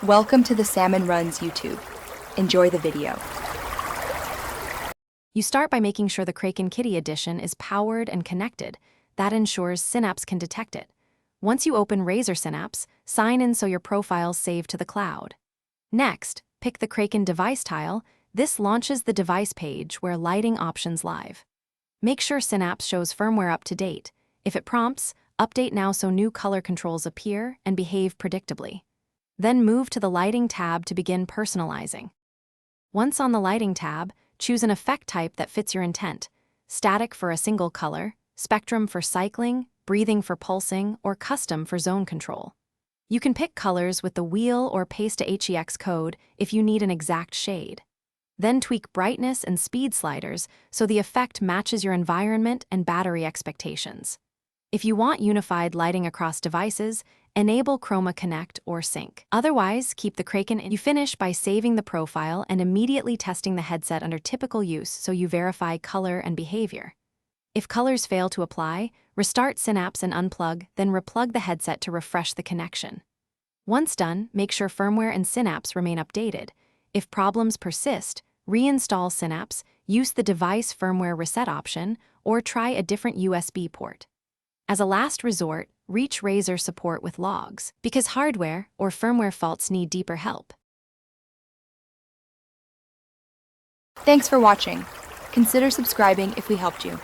Welcome to the Salmon Runs YouTube. Enjoy the video. You start by making sure the Kraken Kitty Edition is powered and connected. That ensures Synapse can detect it. Once you open Razer Synapse, sign in so your profile's saved to the cloud. Next, pick the Kraken device tile. This launches the device page where lighting options live. Make sure Synapse shows firmware up to date. If it prompts, update now so new color controls appear and behave predictably. Then move to the lighting tab to begin personalizing. Once on the lighting tab, choose an effect type that fits your intent: static for a single color, spectrum for cycling, breathing for pulsing, or custom for zone control. You can pick colors with the wheel or paste a HEX code if you need an exact shade. Then tweak brightness and speed sliders so the effect matches your environment and battery expectations. If you want unified lighting across devices, enable Chroma Connect or Sync. Otherwise, keep the Kraken. You finish by saving the profile and immediately testing the headset under typical use so you verify color and behavior. If colors fail to apply, restart Synapse and unplug, then replug the headset to refresh the connection. Once done, make sure firmware and Synapse remain updated. If problems persist, reinstall Synapse, use the device firmware reset option, or try a different USB port. As a last resort, reach Razer support with logs, because hardware or firmware faults need deeper help. Thanks for watching. Consider subscribing if we helped you.